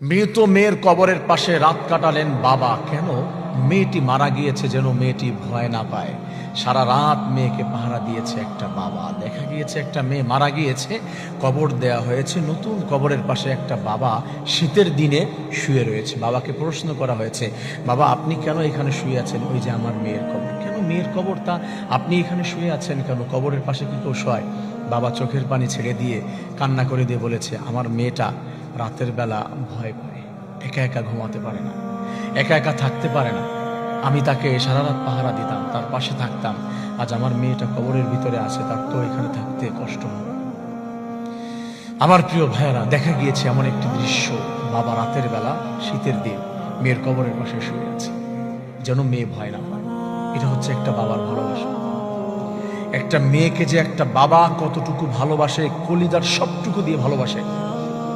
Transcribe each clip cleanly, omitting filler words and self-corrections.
মৃত মেয়ের কবরের পাশে রাত কাটালেন বাবা। কেন? মেয়েটি মারা গিয়েছে যেন মেয়েটি ভয় না পায়। সারা রাত মেয়েকে পাহারা দিয়েছে একটা বাবা। দেখা গিয়েছে একটা মেয়ে মারা গিয়েছে, কবর দেয়া হয়েছে, নতুন কবরের পাশে একটা বাবা শীতের দিনে শুয়ে রয়েছে। বাবাকে প্রশ্ন করা হয়েছে, বাবা আপনি কেন এখানে শুয়ে আছেন? ওই যে আমার মেয়ের কবর। কেন মেয়ের কবর? তা আপনি এখানে শুয়ে আছেন কেন? কবরের পাশে কি কেউ শোয়? বাবা চোখের পানি ছেড়ে দিয়ে কান্না করে দিয়ে বলেছে, আমার মেয়েটা রাতের বেলা ভয় পায়, একা একা ঘুমাতে পারে না, একা একা থাকতে পারে না। আমি তাকে সারা রাত পাহারা দিতাম, তার পাশে থাকতাম। আজ আমার মেয়েটা কবরের ভিতরে আছে, তার তো এখানে থাকতে কষ্ট হয়। আমার প্রিয় ভাইয়েরা, দেখা গিয়েছে এমন একটি দৃশ্য, বাবা রাতের বেলা শীতের দিন মেয়ের কবরের পাশে শুয়ে আছে, যেন মেয়ে ভয় না পায়। এটা হচ্ছে একটা বাবার ভালোবাসা। একটা মেয়েকে যে একটা বাবা কতটুকু ভালোবাসে, কলিজার সবটুকু দিয়ে ভালোবাসে,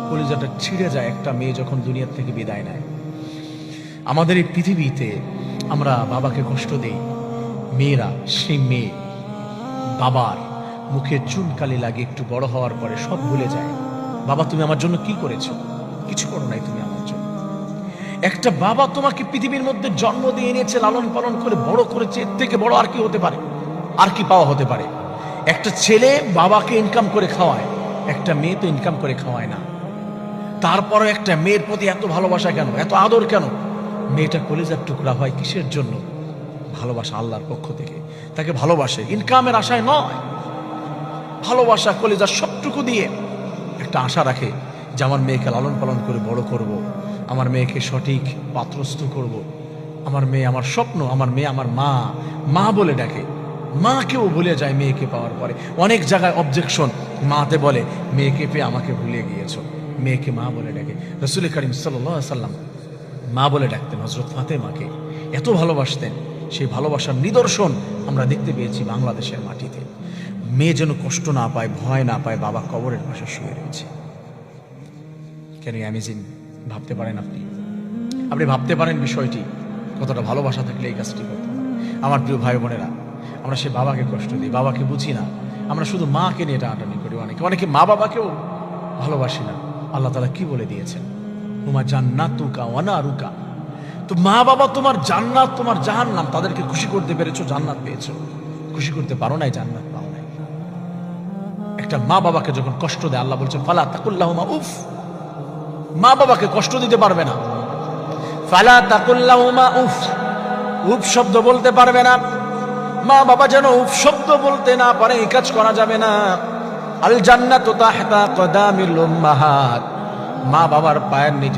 কলিজাটা ছিঁড়ে যায় একটা মেয়ে যখন দুনিয়ার থেকে বিদায় নেয়। আমাদের এই পৃথিবীতে আমরা বাবাকে কষ্ট দেই। মেয়েরা সেই মেয়ে বাবার মুখে চুনকালি লাগে একটু বড় হওয়ার পরে সব ভুলে যায়। বাবা তুমি আমার জন্য কি করেছো? কিছু করো নাই তুমি আমার জন্য। একটা বাবা তোমাকে পৃথিবীর মধ্যে জন্ম দিয়ে এনেছে, লালন পালন করে বড় করেছে, এর থেকে বড় আর কি হতে পারে? আর কি পাওয়া হতে পারে? একটা ছেলে বাবাকে ইনকাম করে খাওয়ায়, একটা মেয়ে তো ইনকাম করে খাওয়ায় না। তারপরে একটা মেয়ের প্রতি এত ভালোবাসা কেন, এত আদর কেন? মেয়েটা কলিজার টুকরা হয় কিসের জন্য? ভালোবাসা আল্লাহর পক্ষ থেকে তাকে ভালোবাসে, ইনকামের আশায় নয়। ভালোবাসা কলিজার সবটুকু দিয়ে একটা আশা রাখে যে আমার মেয়েকে লালন পালন করে বড় করব, আমার মেয়েকে সঠিক পাত্রস্থ করব। আমার মেয়ে আমার স্বপ্ন, আমার মেয়ে আমার মা, মা বলে ডাকে। মাকেও ভুলে যায় মেয়েকে পাওয়ার পরে। অনেক জায়গায় অবজেকশন, মাতে বলে মেয়েকে পেয়ে আমাকে ভুলে গিয়েছো। মেয়েকে মা বলে ডাকে। রাসূল করিম সাল্লাল্লাহু আলাইহি ওয়াসাল্লাম মা বলে ডাকতেন, হযরত ফাতেমাকে এত ভালোবাসতেন। সেই ভালোবাসার নিদর্শন আমরা দেখতে পেয়েছি বাংলাদেশের মাটিতে। মেয়ে যেন কষ্ট না পায়, ভয় না পায়, বাবা কবরের পাশে শুয়ে রয়েছে। কেন অ্যামেজিং! ভাবতে পারেন আপনি ভাবতে পারেন বিষয়টি কতটা ভালোবাসা থাকলে এই কাজটি করতে পারে। আমার প্রিয় ভাই বোনেরা, আমরা সে বাবাকে কষ্ট দিই, বাবাকে বুঝি না। আমরা শুধু মাকে নিয়ে টানাটানি করি। অনেকে মা বাবাকেও ভালোবাসি না। আল্লাহ তাআলা কি বলে দিয়েছেন? হুমা জান্নাতুকা ওয়া নারুকা। তো মা বাবা তোমার জান্নাত, তোমার জাহান্নাম। তাদেরকে খুশি করতে পেরেছো, জান্নাত পেয়েছো। খুশি করতে পারো নাই, জান্নাত পাও নাই। একটা মা বাবাকে যখন কষ্ট দেয়, আল্লাহ বলছেন ফালা তাকুল্লাহুমা উফ। মা বাবাকে কষ্ট দিতে পারবে না। ফালা তাকুল্লাহুমা উফ, উফ শব্দ বলতে পারবে না। মা বাবা যেন উফ শব্দ বলতে না পারে, এই কাজ করা যাবে না। আল জান্নাতু তাহতা কদামিল উম্মাহাত, মা বাবার পায়ের নিচে